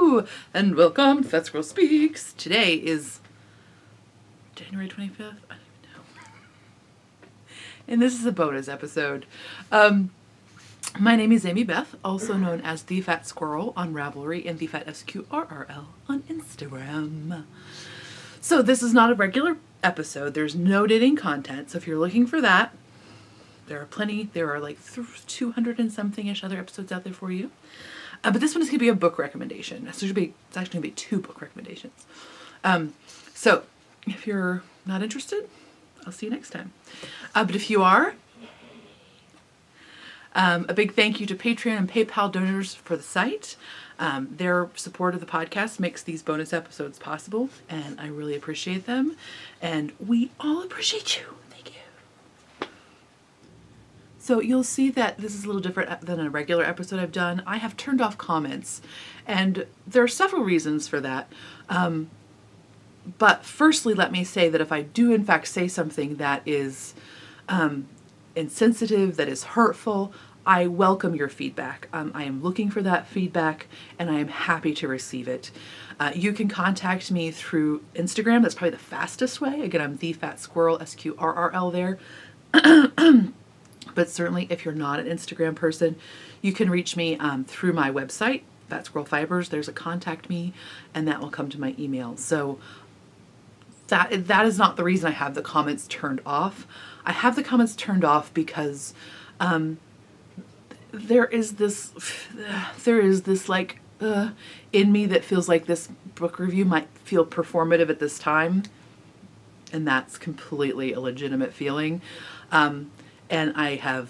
Hello, and welcome to Fat Squirrel Speaks. Today is January 25th? I don't even know. And this is a bonus episode. My name is Amy Beth, also known as The Fat Squirrel on Ravelry and The Fat SQRRL on Instagram. So this is not a regular episode. There's no knitting content. So if you're looking for that, there are plenty. There are like 200 and something-ish other episodes out there for you. But this one is going to be a book recommendation. So it's actually going to be 2 book recommendations. So if you're not interested, I'll see you next time. But if you are, a big thank you to Patreon and PayPal donors for the site. Their support of the podcast makes these bonus episodes possible, and I really appreciate them. And we all appreciate you. Thank you. So you'll see that this is a little different than a regular episode I've done. I have turned off comments, and there are several reasons for that. But firstly, let me say that if I do in fact say something that is insensitive, that is hurtful, I welcome your feedback. I am looking for that feedback, and I am happy to receive it. You can contact me through Instagram. That's probably the fastest way. Again, I'm The Fat Squirrel, SQRRL there. But certainly if you're not an Instagram person, you can reach me through my website, Fat Squirrel Fibers. There's a contact me, and that will come to my email. So that is not the reason I have the comments turned off. I have the comments turned off because there is this like in me that feels like this book review might feel performative at this time, and that's completely a legitimate feeling. And I have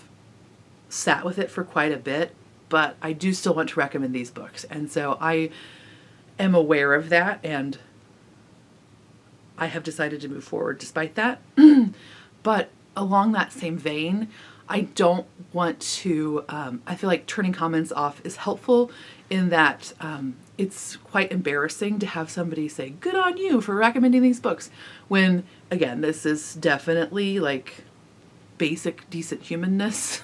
sat with it for quite a bit, but I do still want to recommend these books. And so I am aware of that, and I have decided to move forward despite that. But along that same vein, I don't want to, I feel like turning comments off is helpful in that it's quite embarrassing to have somebody say, good on you for recommending these books, when, again, this is definitely like basic decent humanness.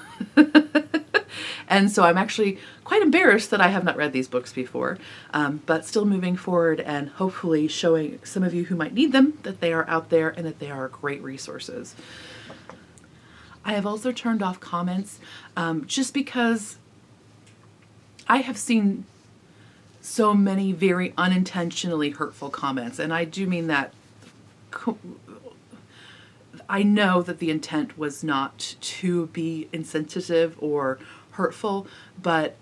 And so I'm actually quite embarrassed that I have not read these books before, but still moving forward and hopefully showing some of you who might need them that they are out there and that they are great resources. I have also turned off comments just because I have seen so many very unintentionally hurtful comments, and I do mean that. I know that the intent was not to be insensitive or hurtful, but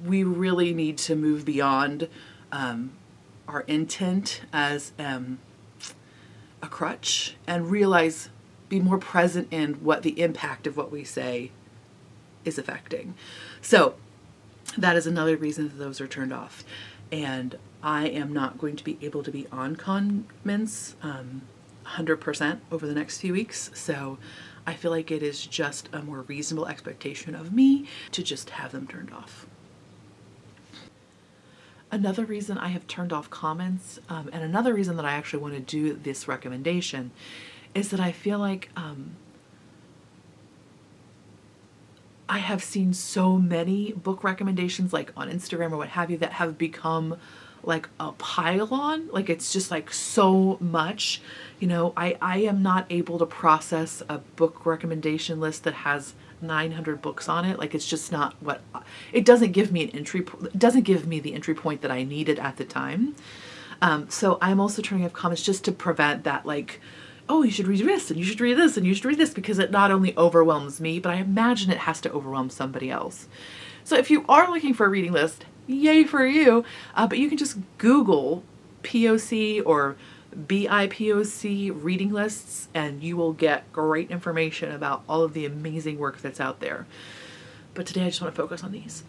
we really need to move beyond our intent as a crutch and be more present in what the impact of what we say is affecting. So that is another reason that those are turned off. And I am not going to be able to be on comments 100% over the next few weeks, so I feel like it is just a more reasonable expectation of me to just have them turned off. Another reason I have turned off comments, and another reason that I actually want to do this recommendation, is that I feel like I have seen so many book recommendations like on Instagram or what have you that have become like a pile-on. Like it's just like so much. You know, I am not able to process a book recommendation list that has 900 books on it. Like it's just not it doesn't give me the entry point that I needed at the time. So I'm also turning off comments just to prevent that, like, oh, you should read this and you should read this and you should read this, because it not only overwhelms me, but I imagine it has to overwhelm somebody else. So if you are looking for a reading list, yay for you. But you can just Google POC or BIPOC reading lists, and you will get great information about all of the amazing work that's out there. But today I just want to focus on these.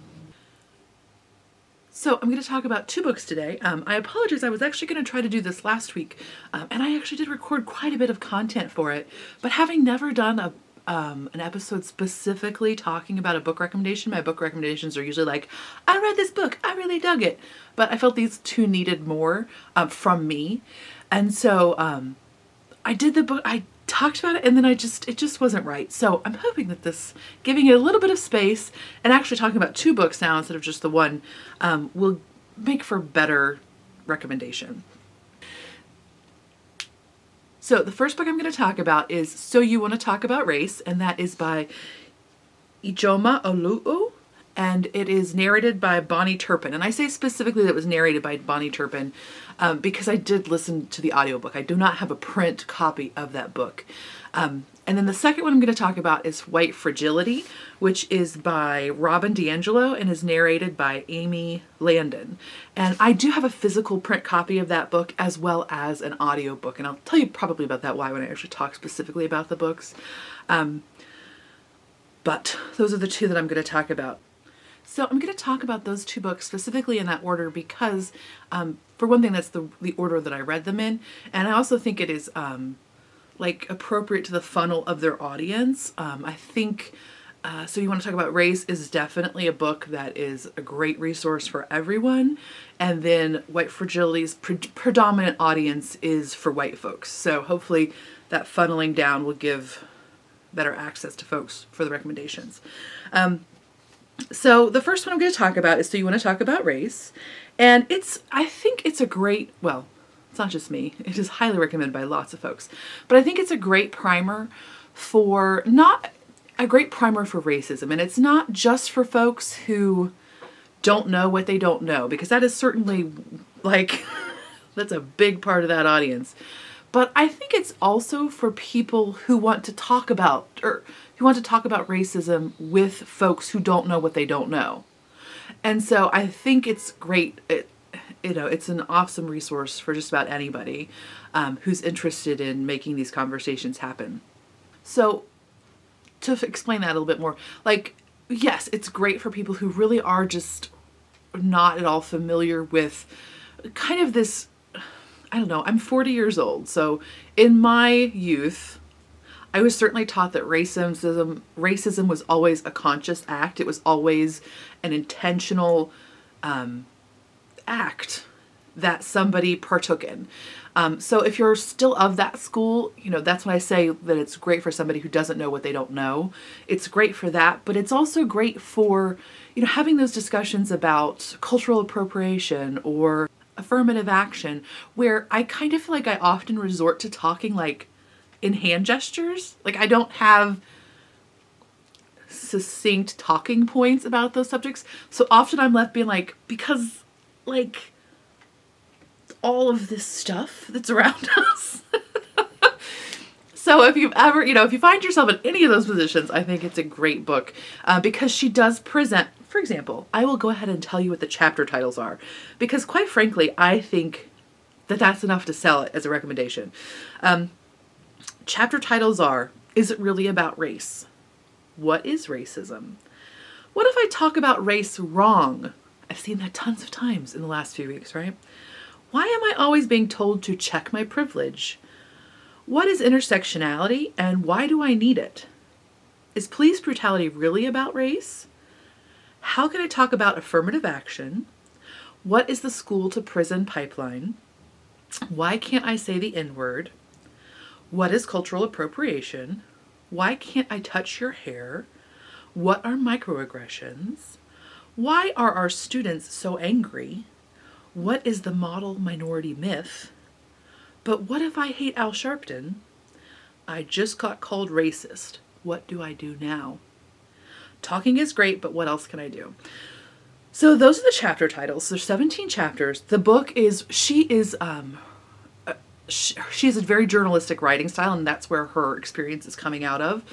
So I'm going to talk about 2 books today. I apologize. I was actually going to try to do this last week, and I actually did record quite a bit of content for it. But having never done an episode specifically talking about a book recommendation, my book recommendations are usually like, I read this book, I really dug it. But I felt these 2 needed more from me. And so I did the book, I talked about it, and then it just wasn't right. So I'm hoping that this, giving it a little bit of space and actually talking about 2 books now instead of just the one, will make for better recommendation. So the first book I'm going to talk about is So You Want to Talk About Race, and that is by Ijeoma Oluo, and it is narrated by Bonnie Turpin. And I say specifically that it was narrated by Bonnie Turpin because I did listen to the audiobook. I do not have a print copy of that book. And then the second one I'm going to talk about is White Fragility, which is by Robin DiAngelo and is narrated by Amy Landon. And I do have a physical print copy of that book as well as an audiobook. And I'll tell you probably about that why when I actually talk specifically about the books. But those are the two that I'm going to talk about. So I'm going to talk about those two books specifically in that order because, for one thing, that's the order that I read them in. And I also think it is appropriate to the funnel of their audience. I think So You Want to Talk About Race is definitely a book that is a great resource for everyone. And then White Fragility's predominant audience is for white folks. So hopefully that funneling down will give better access to folks for the recommendations. So the first one I'm going to talk about is So You Want to Talk About Race. And I think it's a great, well, it's not just me. It is highly recommended by lots of folks. But I think it's a great primer for, not a great primer for racism. And it's not just for folks who don't know what they don't know, because that is certainly that's a big part of that audience. But I think it's also for people who want to talk about, racism with folks who don't know what they don't know. And so I think it's great. It's an awesome resource for just about anybody who's interested in making these conversations happen. So to explain that a little bit more, yes, it's great for people who really are just not at all familiar with kind of this, I don't know, I'm 40 years old. So in my youth, I was certainly taught that racism was always a conscious act. It was always an intentional act that somebody partook in. So if you're still of that school, that's when I say that it's great for somebody who doesn't know what they don't know. It's great for that, but it's also great for, having those discussions about cultural appropriation or affirmative action, where I kind of feel like I often resort to talking in hand gestures. I don't have succinct talking points about those subjects. So often I'm left being because all of this stuff that's around us. So if you've ever, if you find yourself in any of those positions, I think it's a great book because she does present, for example, I will go ahead and tell you what the chapter titles are, because quite frankly, I think that that's enough to sell it as a recommendation. Chapter titles are, Is It Really About Race? What is racism? What if I talk about race wrong? I've seen that tons of times in the last few weeks, right? Why am I always being told to check my privilege? What is intersectionality and why do I need it? Is police brutality really about race? How can I talk about affirmative action? What is the school to prison pipeline? Why can't I say the N-word? What is cultural appropriation? Why can't I touch your hair? What are microaggressions? Why are our students so angry? What is the model minority myth? But what if I hate Al Sharpton? I just got called racist. What do I do now? Talking is great, but what else can I do? So those are the chapter titles. There's 17 chapters. The book is, she has a very journalistic writing style, and that's where her experience is coming out of.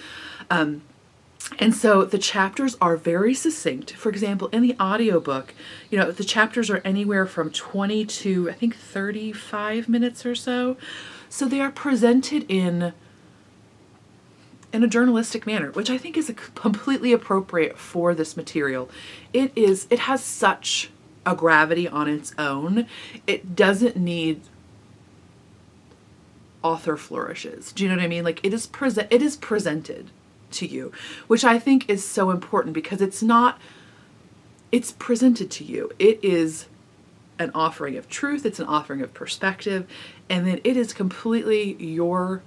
And so the chapters are very succinct. For example, in the audiobook, the chapters are anywhere from 20 to, I think, 35 minutes or so. So they are presented in a journalistic manner, which I think is completely appropriate for this material. It has such a gravity on its own. It doesn't need author flourishes. Do you know what I mean? It is presented to you, which I think is so important because it's presented to you. It is an offering of truth. It's an offering of perspective. And then it is completely your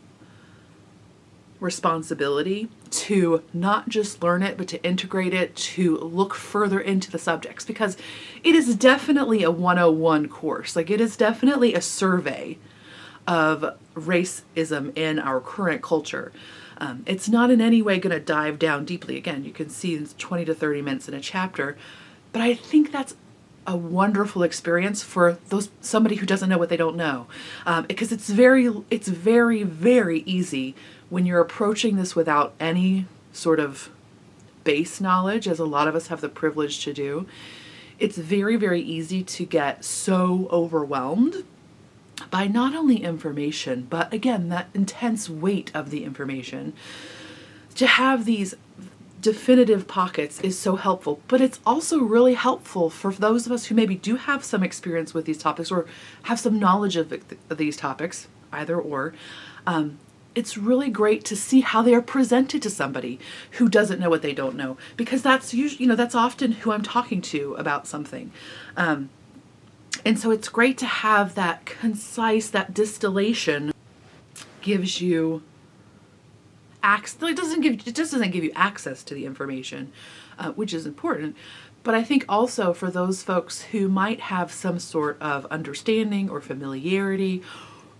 responsibility to not just learn it, but to integrate it, to look further into the subjects, because it is definitely a 101 course. Like, it is definitely a survey of racism in our current culture. It's not in any way going to dive down deeply. Again, you can see it's 20 to 30 minutes in a chapter, but I think that's a wonderful experience for somebody who doesn't know what they don't know, because it's very, very easy when you're approaching this without any sort of base knowledge, as a lot of us have the privilege to do. It's very, very easy to get so overwhelmed by not only information, but again, that intense weight of the information. To have these definitive pockets is so helpful, but it's also really helpful for those of us who maybe do have some experience with these topics or have some knowledge of these topics, either or. It's really great to see how they are presented to somebody who doesn't know what they don't know, because that's usually, that's often who I'm talking to about something. And so it's great to have that concise, that distillation gives you access. It just doesn't give you access to the information, which is important. But I think also for those folks who might have some sort of understanding or familiarity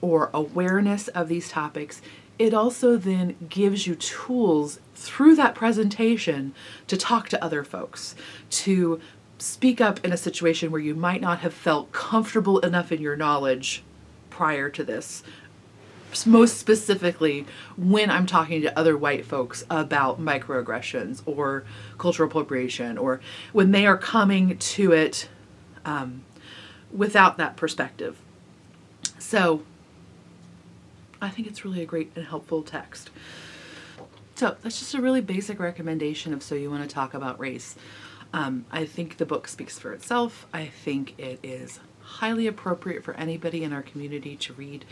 or awareness of these topics, it also then gives you tools through that presentation to talk to other folks, to speak up in a situation where you might not have felt comfortable enough in your knowledge prior to this. Most specifically, when I'm talking to other white folks about microaggressions or cultural appropriation, or when they are coming to it without that perspective. So I think it's really a great and helpful text. So that's just a really basic recommendation of So You Want to Talk About Race. I think the book speaks for itself. I think it is highly appropriate for anybody in our community to read,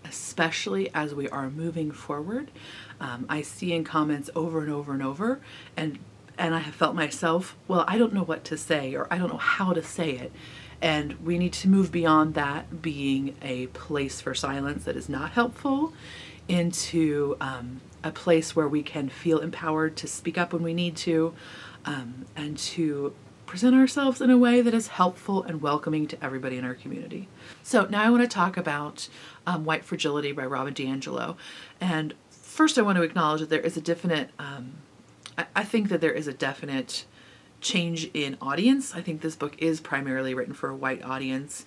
especially as we are moving forward. I see in comments over and over and over, and I have felt myself, well, I don't know what to say, or I don't know how to say it. And we need to move beyond that being a place for silence that is not helpful into a place where we can feel empowered to speak up when we need to, and to present ourselves in a way that is helpful and welcoming to everybody in our community. So now I want to talk about White Fragility by Robin DiAngelo. And first I want to acknowledge that there is a definite, I think that there is a definite change in audience. I think this book is primarily written for a white audience.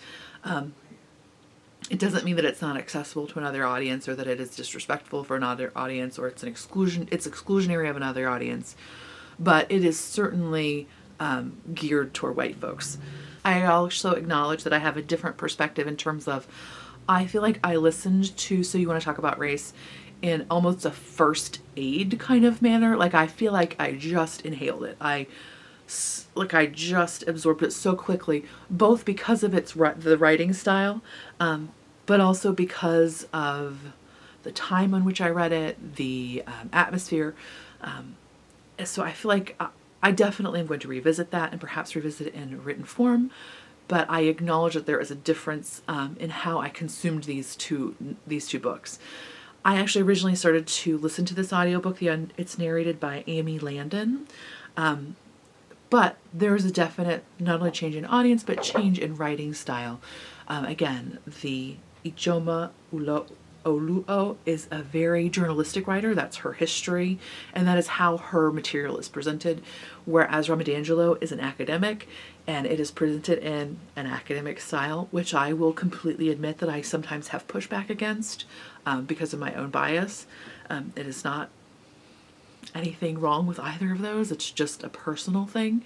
It doesn't mean that it's not accessible to another audience, or that it is disrespectful for another audience, or it's exclusionary of another audience, but it is certainly geared toward white folks. I also acknowledge that I have a different perspective in terms of, I feel like I listened to So You Want to Talk About Race in almost a first aid kind of manner. Like, I feel like I just inhaled it. I just absorbed it so quickly, both because of the writing style, but also because of the time on which I read it, the atmosphere. So I feel like I definitely am going to revisit that and perhaps revisit it in written form, but I acknowledge that there is a difference in how I consumed these two books. I actually originally started to listen to this audiobook. It's narrated by Amy Landon. But there's a definite, not only change in audience, but change in writing style. Again, the Ijeoma Oluo is a very journalistic writer. That's her history, and that is how her material is presented. Whereas Robin DiAngelo is an academic, and it is presented in an academic style, which I will completely admit that I sometimes have pushback against because of my own bias. It is not anything wrong with either of those. It's just a personal thing.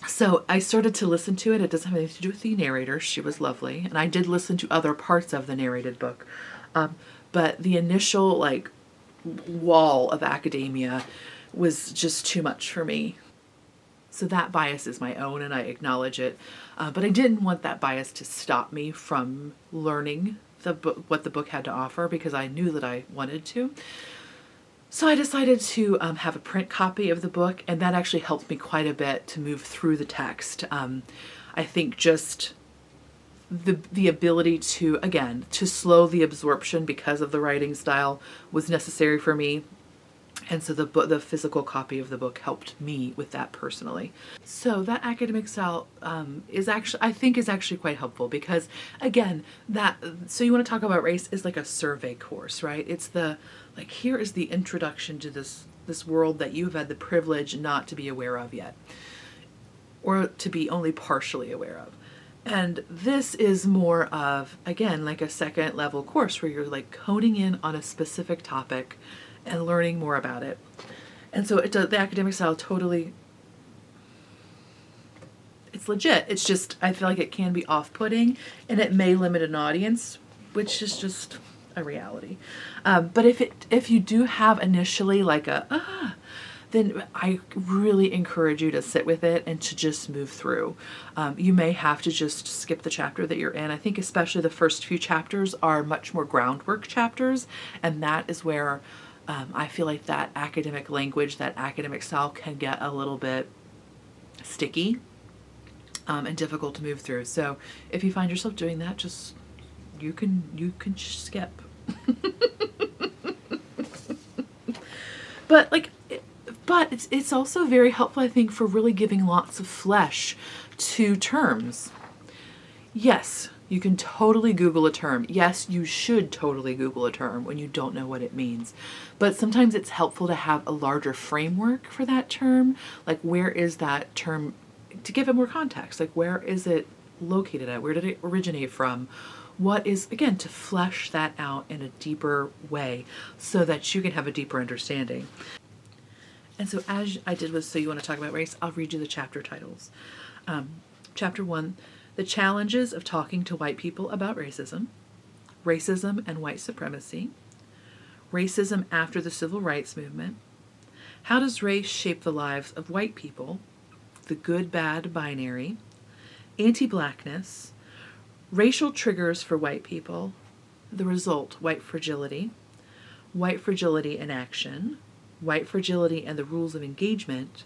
So I started to listen to it. It doesn't have anything to do with the narrator. She was lovely. And I did listen to other parts of the narrated book. But the initial wall of academia was just too much for me. So that bias is my own, and I acknowledge it. But I didn't want that bias to stop me from learning what the book had to offer, because I knew that I wanted to. So I decided to have a print copy of the book, and that actually helped me quite a bit to move through the text. I think just the ability to, again, to slow the absorption because of the writing style was necessary for me. And so the physical copy of the book helped me with that personally. So that academic style is actually quite helpful because, again, so you want to talk about race is like a survey course, right? It's here is the introduction to this world that you've had the privilege not to be aware of yet, or to be only partially aware of. And this is more of, again, like a second level course where you're like honing in on a specific topic and learning more about it. And so the academic style totally, it's legit. It's just, I feel like it can be off-putting and it may limit an audience, which is just a reality. But if you do have initially like then I really encourage you to sit with it and to just move through. You may have to just skip the chapter that you're in. I think especially the first few chapters are much more groundwork chapters, and that is where I feel like that academic language, that academic style can get a little bit sticky and difficult to move through. So if you find yourself doing that, just you can skip. But it's also very helpful, I think, for really giving lots of flesh to terms. Yes, you can totally Google a term. Yes, you should totally Google a term when you don't know what it means. But sometimes it's helpful to have a larger framework for that term. Like, where is that term, to give it more context? Like, where is it located at? Where did it originate from? What is, again, to flesh that out in a deeper way so that you can have a deeper understanding. And so as I did with So You Want to Talk About Race, I'll read you the chapter titles. Chapter 1, The Challenges of Talking to White People About Racism, Racism and White Supremacy, Racism After the Civil Rights Movement, How Does Race Shape the Lives of White People, The Good-Bad Binary, Anti-Blackness, Racial Triggers for White People, The Result, White Fragility in Action, White Fragility and the Rules of Engagement,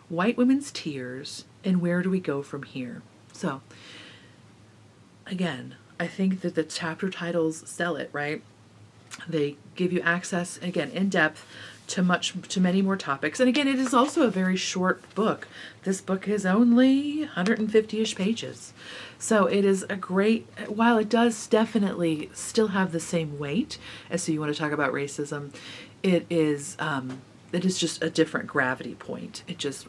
White Women's Tears, and Where Do We Go From Here? So, again, I think that the chapter titles sell it, right? They give you access, again, in depth to many more topics. And again, it is also a very short book. This book is only 150-ish pages. So it is a great, while it does definitely still have the same weight as So You Want to Talk About Racism, it is just a different gravity point. It just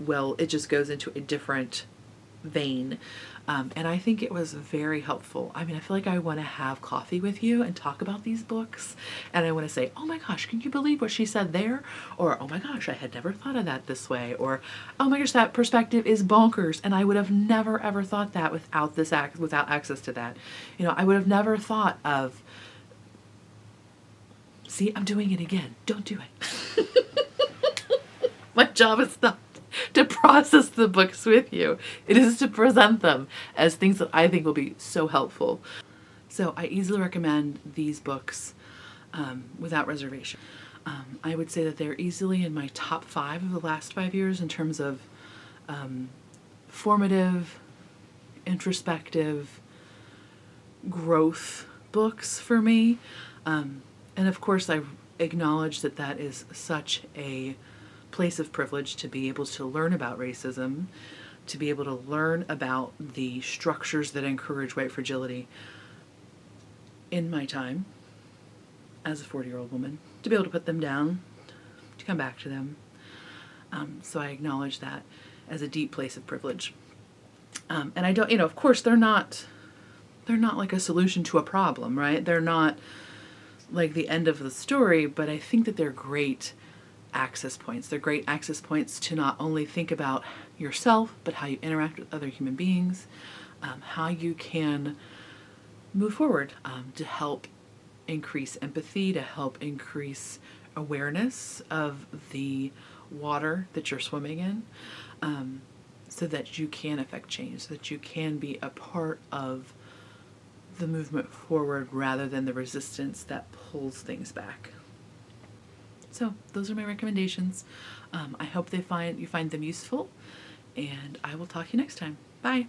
goes into a different vein. And I think it was very helpful. I mean, I feel like I want to have coffee with you and talk about these books. And I want to say, oh my gosh, can you believe what she said there? Or, oh my gosh, I had never thought of that this way. Or, oh my gosh, that perspective is bonkers. And I would have never, ever thought that without access to that. You know, I would have never thought of, see, I'm doing it again. Don't do it. My job is not to process the books with you. It is to present them as things that I think will be so helpful. So I easily recommend these books without reservation. I would say that they're easily in my top 5 of the last 5 years in terms of formative, introspective, growth books for me. And of course, I acknowledge that that is such a place of privilege to be able to learn about racism, to be able to learn about the structures that encourage white fragility in my time as a 40-year-old woman, to be able to put them down, to come back to them. So I acknowledge that as a deep place of privilege. And I don't, of course, they're not like a solution to a problem, right? They're not like the end of the story, but I think that they're great access points. They're great access points to not only think about yourself, but how you interact with other human beings, how you can move forward to help increase empathy, to help increase awareness of the water that you're swimming in, so that you can affect change, so that you can be a part of the movement forward rather than the resistance that pulls things back. So those are my recommendations. I hope you find them useful, and I will talk to you next time. Bye.